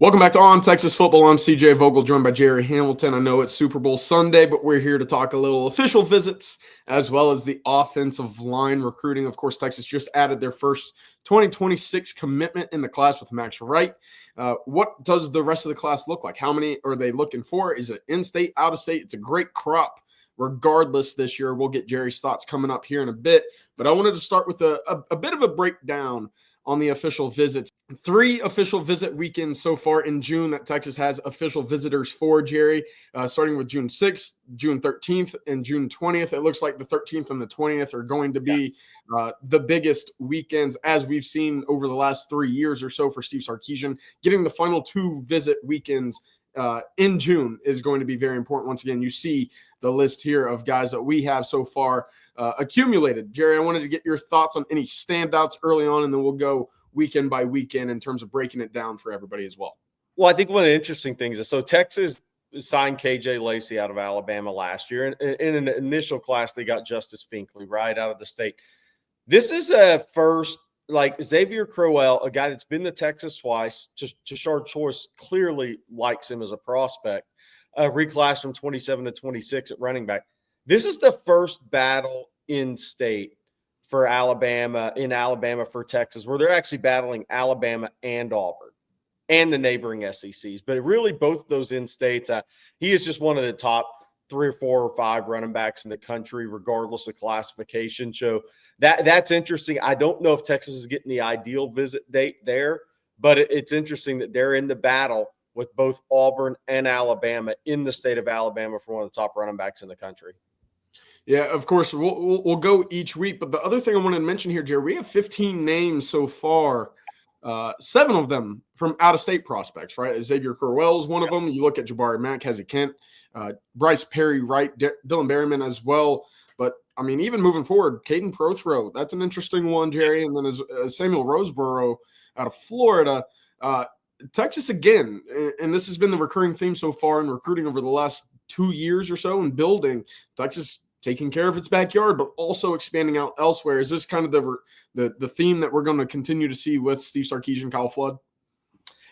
Welcome back to On Texas Football. I'm CJ Vogel, joined by Gerry Hamilton. I know it's Super Bowl Sunday, but we're here to talk a little official visits as well as the offensive line recruiting. Of course, Texas just added their first 2026 commitment in the class with Max Wright. What does the rest of the class look like? How many are they looking for? Is it in-state, out-of-state? It's a great crop regardless this year. We'll get Jerry's thoughts coming up here in a bit, but I wanted to start with a bit of a breakdown on the official visits. 3 official visit weekends so far in June that Texas has official visitors for, Jerry, starting with June 6th, June 13th, and June 20th. It looks like the 13th and the 20th are going to be the biggest weekends as we've seen over the last 3 years or so for Steve Sarkisian. Getting the final 2 visit weekends in June is going to be very important. Once again, you see the list here of guys that we have so far accumulated. Jerry, I wanted to get your thoughts on any standouts early on, and then we'll go weekend by weekend in terms of breaking it down for everybody as well. Well, I think one of the interesting things is, so Texas signed KJ Lacey out of Alabama last year. And in an initial class, they got Justice Finkley right out of the state. This is a first, like Xavier Crowell, a guy that's been to Texas twice. Tashard Choice clearly likes him as a prospect. Reclassed from 27 to 26 at running back. This is the first battle in state for Alabama, for Texas, where they're actually battling Alabama and Auburn and the neighboring SECs. But really, both of those in-states, he is just one of the top 3 or 4 or 5 running backs in the country, regardless of classification. So that's interesting. I don't know if Texas is getting the ideal visit date there, but it's interesting that they're in the battle with both Auburn and Alabama in the state of Alabama for one of the top running backs in the country. Yeah, of course, we'll go each week. But the other thing I wanted to mention here, Jerry, we have 15 names so far, 7 of them from out-of-state prospects, right? Xavier Crowell is one of them. You look at Jabari Mack, Hezzy Kent, Bryce Perry, Wright, Dylan Berryman as well. But, I mean, even moving forward, Caden Prothrow, that's an interesting one, Jerry. And then as Samuel Roseboro out of Florida. Texas, again, and this has been the recurring theme so far in recruiting over the last 2 years or so in building, Texas taking care of its backyard, but also expanding out elsewhere. Is this kind of the theme that we're going to continue to see with Steve Sarkisian, Kyle Flood?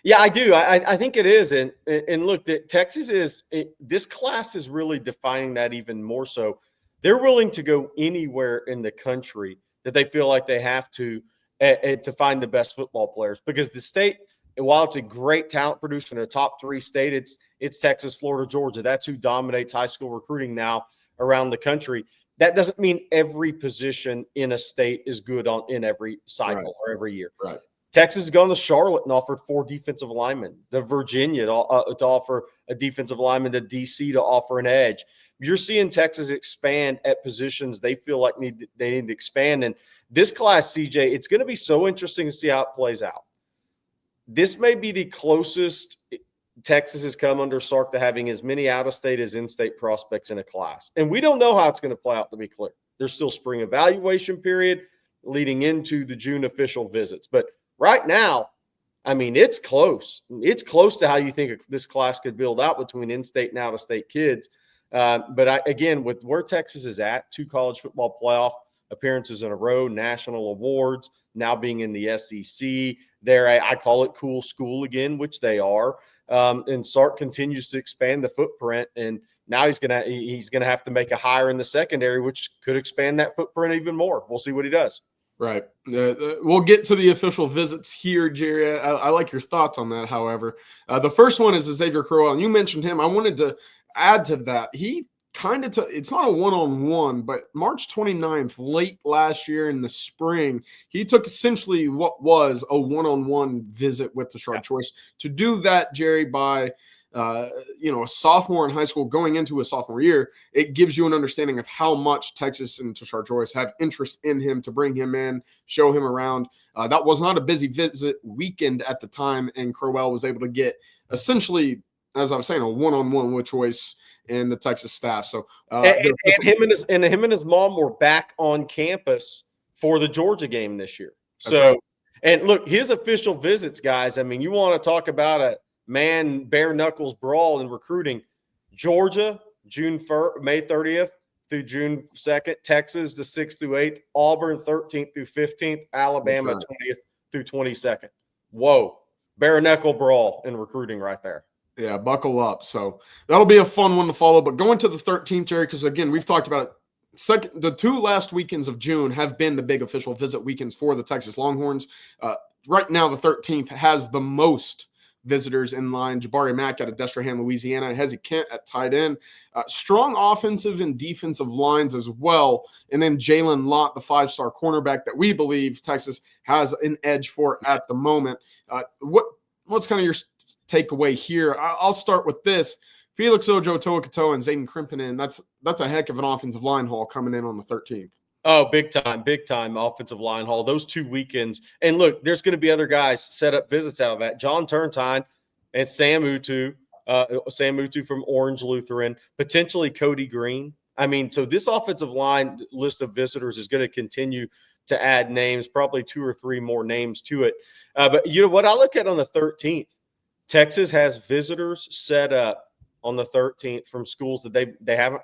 Yeah, I do. I think it is. And look, that Texas this class is really defining that even more so. They're willing to go anywhere in the country that they feel like they have to find the best football players, because the state, while it's a great talent producer in a top 3 state, it's Texas, Florida, Georgia. That's who dominates high school recruiting now around the country. That doesn't mean every position in a state is good in every cycle or every year. Right. Texas has gone to Charlotte and offered 4 defensive linemen, to Virginia to offer a defensive lineman, to DC to offer an edge. You're seeing Texas expand at positions they feel like they need to expand. And this class, CJ, it's going to be so interesting to see how it plays out. This may be the closest Texas has come under Sark to having as many out-of-state as in-state prospects in a class. And we don't know how it's going to play out, to be clear. There's still spring evaluation period leading into the June official visits. But right now, I mean, it's close. It's close to how you think this class could build out between in-state and out-of-state kids. Again, with where Texas is at, 2 college football playoff appearances in a row, national awards, now being in the SEC. I call it cool school again, which they are. And Sark continues to expand the footprint, and now he's gonna have to make a hire in the secondary, which could expand that footprint even more. We'll see what he does. Right. We'll get to the official visits here, Jerry. I like your thoughts on that, however. The first one is Xavier Crowell, and you mentioned him. I wanted to add to that. He kind of it's not a one-on-one, but March 29th, late last year in the spring, he took essentially what was a one-on-one visit with Tashard Choice. To do that, Jerry, by a sophomore in high school going into a sophomore year, it gives you an understanding of how much Texas and Tashard Choice have interest in him to bring him in, show him around. That was not a busy visit weekend at the time, and Crowell was able to get essentially, as I was saying, a one-on-one with Choice and the Texas staff. So him and his mom were back on campus for the Georgia game this year. So, and look, his official visits, guys, I mean, you want to talk about a man bare knuckles brawl in recruiting. Georgia, May 30th through June 2nd, Texas the 6th through 8th, Auburn 13th through 15th, Alabama 20th through 22nd. Whoa. bare knuckle brawl in recruiting right there. Yeah, buckle up. So that'll be a fun one to follow. But going to the 13th, Jerry, because again, we've talked about it. The 2 last weekends of June have been the big official visit weekends for the Texas Longhorns. Right now, the 13th has the most visitors in line. Jabari Mack out of Destrehan, Louisiana. Hezzy Kent at tight end. Strong offensive and defensive lines as well. And then Jalen Lott, the 5-star cornerback that we believe Texas has an edge for at the moment. What's kind of your takeaway here? I'll start with this. Felix Ojo-Toa-Katoa and Zayden Crimpinen, that's a heck of an offensive line haul coming in on the 13th. Oh, big time offensive line haul. Those 2 weekends. And look, there's going to be other guys set up visits out of that. John Turntine and Sam Utu from Orange Lutheran, potentially Cody Green. I mean, so this offensive line list of visitors is going to continue to add names, probably 2 or 3 more names to it. But you know what I look at on the 13th? Texas has visitors set up on the 13th from schools that they haven't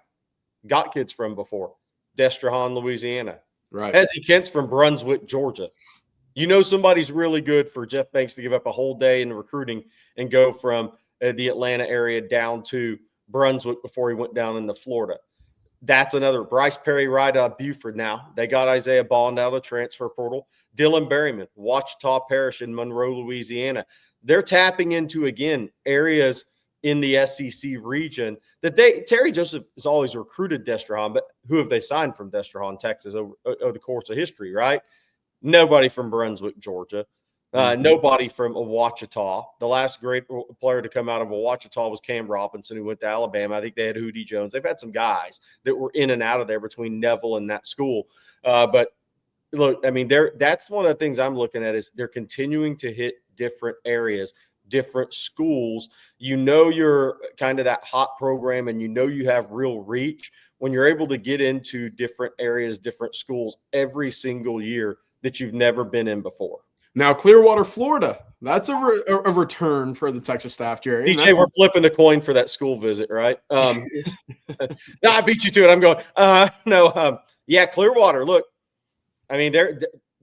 got kids from before. Destrehan, Louisiana. Right. Hezzy Kent's from Brunswick, Georgia. You know somebody's really good for Jeff Banks to give up a whole day in recruiting and go from the Atlanta area down to Brunswick before he went down into Florida. That's another. Bryce Perry right out of Buford now. They got Isaiah Bond out of transfer portal. Dylan Berryman, Ouachita Parish in Monroe, Louisiana. They're tapping into, again, areas in the SEC region that Terry Joseph has always recruited Destrehan, but who have they signed from Destrehan, Texas over the course of history, right? Nobody from Brunswick, Georgia. Nobody from Ouachita. The last great player to come out of Ouachita was Cam Robinson, who went to Alabama. I think they had Hootie Jones. They've had some guys that were in and out of there between Neville and that school. But look, I mean, that's one of the things I'm looking at is they're continuing to hit different areas, different schools. You know you're kind of that hot program and you know you have real reach when you're able to get into different areas, different schools every single year that you've never been in before. Now, Clearwater, Florida, that's a return for the Texas staff, Jerry. DJ, we're flipping a coin for that school visit, right? No, I beat you to it. I'm going, yeah, Clearwater, look, I mean,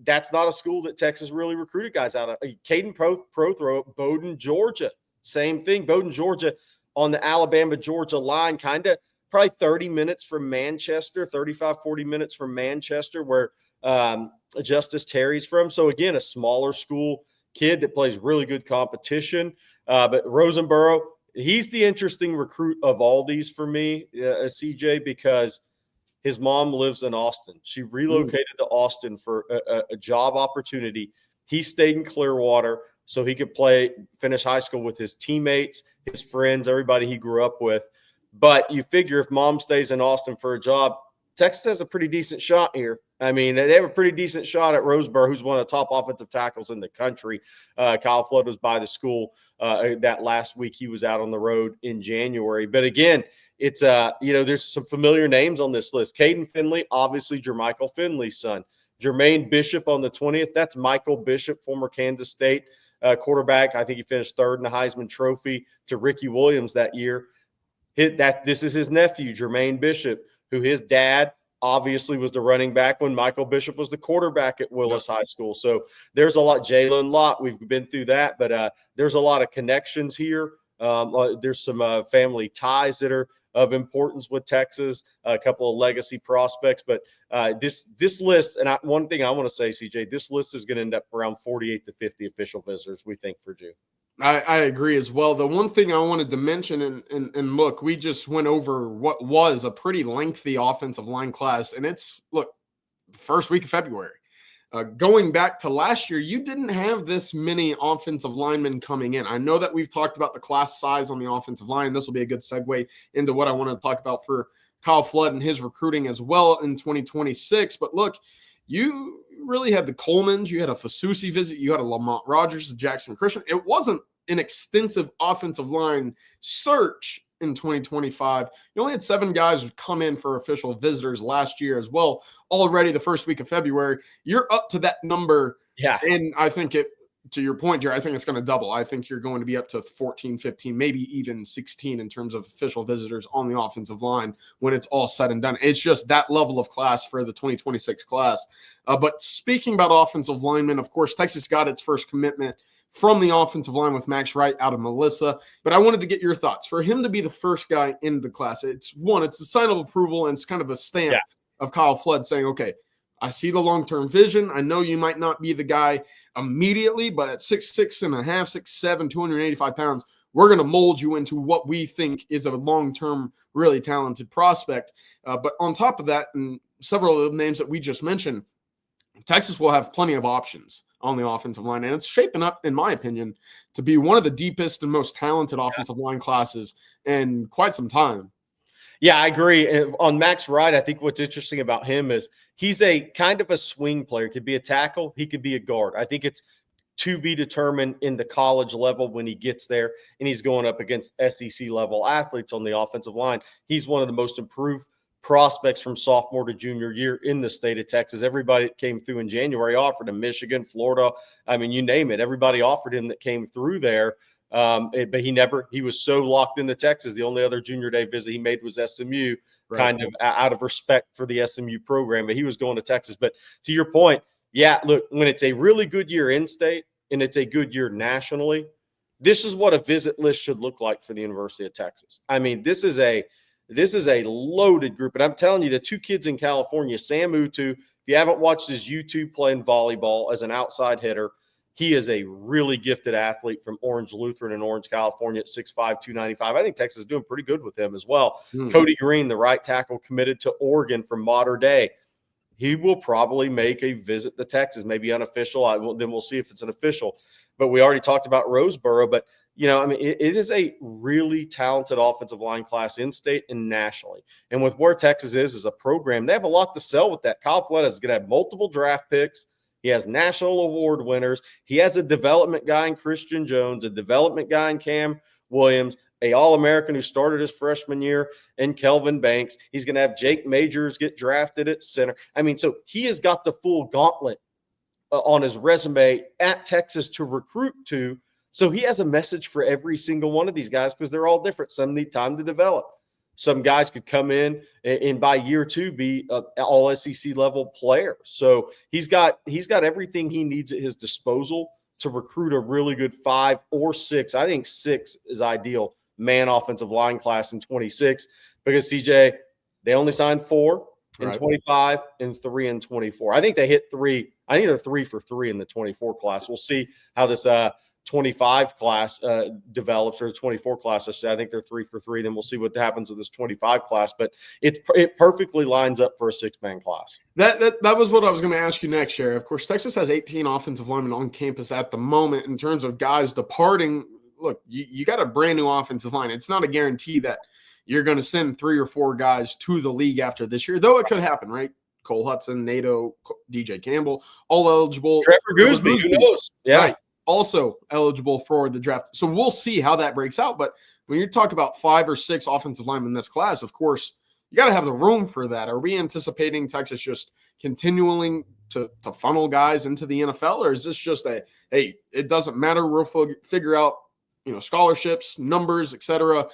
that's not a school that Texas really recruited guys out of. Caden Prothro at Bowdoin, Georgia. Same thing. Bowdoin, Georgia on the Alabama-Georgia line, kind of probably 30 minutes from Manchester, 35, 40 minutes from Manchester, where Justice Terry's from. So, again, a smaller school kid that plays really good competition. But Rosenborough, he's the interesting recruit of all these for me, CJ, because – his mom lives in Austin. She relocated to Austin for a job opportunity. He stayed in Clearwater so he could finish high school with his teammates, his friends, everybody he grew up with. But you figure if mom stays in Austin for a job, Texas has a pretty decent shot here. I mean, they have a pretty decent shot at Roseboro, who's one of the top offensive tackles in the country. Kyle Flood was by the school that last week. He was out on the road in January. But again, it's there's some familiar names on this list. Caden Finley, obviously Jermichael Finley's son. Jermaine Bishop on the 20th. That's Michael Bishop, former Kansas State quarterback. I think he finished 3rd in the Heisman Trophy to Ricky Williams that year. This is his nephew, Jermaine Bishop, who his dad obviously was the running back when Michael Bishop was the quarterback at Willis High School. So there's a lot. Jalen Lott, we've been through that, but there's a lot of connections here. There's some family ties that are of importance with Texas, a couple of legacy prospects. But this list, and one thing I want to say, CJ, this list is going to end up around 48 to 50 official visitors, we think, for June. I agree as well. The one thing I wanted to mention, and look, we just went over what was a pretty lengthy offensive line class, and it's, the first week of February. Going back to last year, you didn't have this many offensive linemen coming in. I know that we've talked about the class size on the offensive line. This will be a good segue into what I want to talk about for Kyle Flood and his recruiting as well in 2026. But look, you really had the Colemans, you had a Fasusi visit, you had a Lamont Rogers, a Jackson Christian. It wasn't an extensive offensive line search in 2025. You only had 7 guys come in for official visitors last year as well. Already the first week of February, you're up to that number. Yeah. And I think to your point, Jerry, I think it's going to double. I think you're going to be up to 14, 15, maybe even 16 in terms of official visitors on the offensive line when it's all said and done. It's just that level of class for the 2026 class. But speaking about offensive linemen, of course, Texas got its first commitment from the offensive line with Max Wright out of Melissa. But I wanted to get your thoughts. For him to be the first guy in the class, it's a sign of approval, and it's kind of a stamp of Kyle Flood saying, okay, I see the long-term vision. I know you might not be the guy immediately, but at 6'6 and a half, 6'7", 285 pounds, we're going to mold you into what we think is a long-term, really talented prospect. But on top of that, and several of the names that we just mentioned, Texas will have plenty of options on the offensive line, and it's shaping up, in my opinion, to be one of the deepest and most talented offensive line classes in quite some time. Yeah, I agree. And on Max Wright, I think what's interesting about him is he's a kind of a swing player. He could be a tackle. He could be a guard. I think it's to be determined in the college level when he gets there, and he's going up against SEC level athletes on the offensive line. He's one of the most improved prospects from sophomore to junior year in the state of Texas. Everybody that came through in January offered him. Michigan, Florida, I mean, you name it. Everybody offered him that came through there. But he was so locked into Texas. The only other junior day visit he made was SMU, kind of out of respect for the SMU program. But he was going to Texas. But to your point, yeah, look, when it's a really good year in state and it's a good year nationally, this is what a visit list should look like for the University of Texas. I mean, this is a loaded group. And I'm telling you, the two kids in California, Sam Utu, if you haven't watched his YouTube playing volleyball as an outside hitter, he is a really gifted athlete from Orange Lutheran in Orange, California at 6'5", 295. I think Texas is doing pretty good with him as well. Cody Green, the right tackle, committed to Oregon from Mater Dei. He will probably make a visit to Texas, maybe unofficial. Then we'll see if it's an official. But we already talked about Roseboro. But, it is a really talented offensive line class in state and nationally. And with where Texas is as a program, they have a lot to sell with that. Kyle Flood is going to have multiple draft picks. He has national award winners. He has a development guy in Christian Jones, a development guy in Cam Williams, a All-American who started his freshman year in Kelvin Banks. He's going to have Jake Majors get drafted at center. I mean, so he has got the full gauntlet on his resume at Texas to recruit to. So he has a message for every single one of these guys because they're all different. Some need time to develop. Some guys could come in and by year two be all SEC level player. So he's got everything he needs at his disposal to recruit a really good 5 or 6. I think 6 is ideal man offensive line class in 26 because CJ, they only signed 4 in 25 and 3 in 24. I think they hit 3. I think they're 3 for 3 in the 24 class. We'll see how this 25 class develops, or the 24 class. I think they're 3 for 3. Then we'll see what happens with this 25 class. But it perfectly lines up for a 6-man class. That was what I was going to ask you next, Sherry. Of course, Texas has 18 offensive linemen on campus at the moment. In terms of guys departing, look, you got a brand new offensive line. It's not a guarantee that you're going to send 3 or 4 guys to the league after this year, though it could happen, right? Cole Hudson, Nato, DJ Campbell, all eligible. Trevor Gooseby, who knows? Yeah. Right. Also eligible for the draft. So we'll see how that breaks out. But when you talk about 5 or 6 offensive linemen in this class, of course, you got to have the room for that. Are we anticipating Texas just continuing to funnel guys into the NFL? Or is this just hey, it doesn't matter. We'll figure out, scholarships, numbers, etc.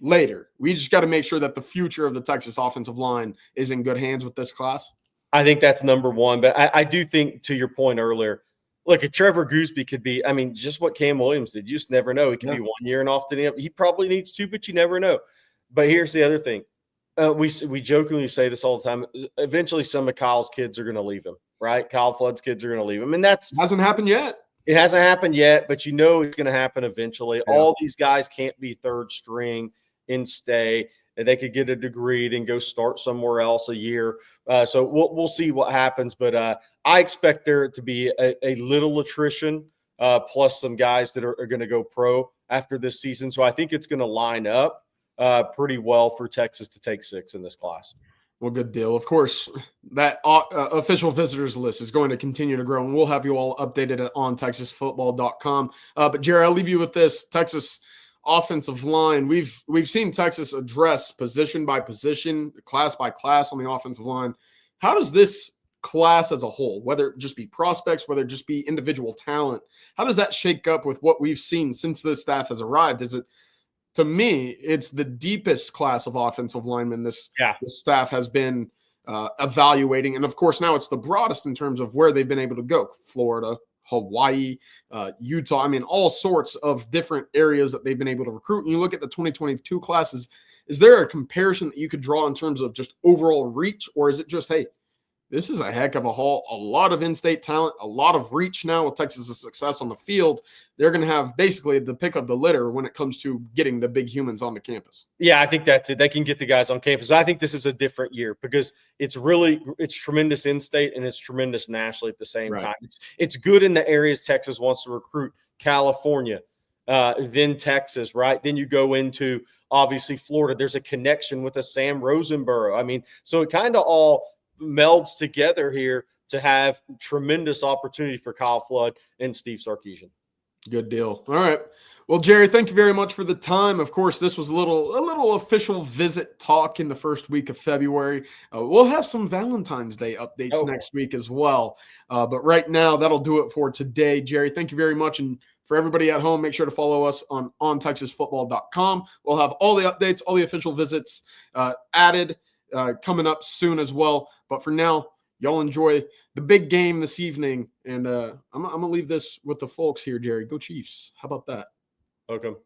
later. We just got to make sure that the future of the Texas offensive line is in good hands with this class. I think that's number one. But I do think, to your point earlier, look, Trevor Gooseby could be, just what Cam Williams did. You just never know. He could be 1 year and off to the end. He probably needs 2, but you never know. But here's the other thing. We jokingly say this all the time. Eventually, some of Kyle's kids are going to leave him, right? Kyle Flood's kids are going to leave him. And hasn't happened yet. It hasn't happened yet, but it's going to happen eventually. Yeah. All these guys can't be third string and stay. They could get a degree, then go start somewhere else a year. So we'll see what happens. But I expect there to be a little attrition, plus some guys that are going to go pro after this season. So I think it's going to line up pretty well for Texas to take 6 in this class. Well, good deal. Of course, that official visitors list is going to continue to grow, and we'll have you all updated at ontexasfootball.com. But, Jerry, I'll leave you with this. Texas offensive line, we've seen Texas address position by position, class by class on the offensive line. How does this class as a whole, whether it just be prospects, whether it just be individual talent, how does that shake up with what we've seen since this staff has arrived? To me, it's the deepest class of offensive linemen this staff has been evaluating. And, of course, now it's the broadest in terms of where they've been able to go. Florida, Hawaii, Utah. I mean, all sorts of different areas that they've been able to recruit. And you look at the 2022 classes, is there a comparison that you could draw in terms of just overall reach, or is it just, hey, this is a heck of a haul, a lot of in-state talent, a lot of reach now with Texas' success on the field. They're going to have basically the pick of the litter when it comes to getting the big humans on the campus. Yeah, I think that's it. They can get the guys on campus. I think this is a different year because it's tremendous in-state and it's tremendous nationally at the same time. It's good in the areas Texas wants to recruit, California, then Texas, right? Then you go into, obviously, Florida. There's a connection with a Sam Rosenborough. I mean, so it kind of all melds together here to have tremendous opportunity for Kyle Flood and Steve Sarkisian. Good deal. All right. Well, Jerry, thank you very much for the time. Of course, this was a little official visit talk in the first week of February. We'll have some Valentine's Day updates next week as well. But right now, that'll do it for today. Jerry, thank you very much. And for everybody at home, make sure to follow us on ontexasfootball.com. We'll have all the updates, all the official visits added coming up soon as well. But for now, y'all enjoy the big game this evening. And I'm going to leave this with the folks here, Jerry. Go Chiefs. How about that? Welcome.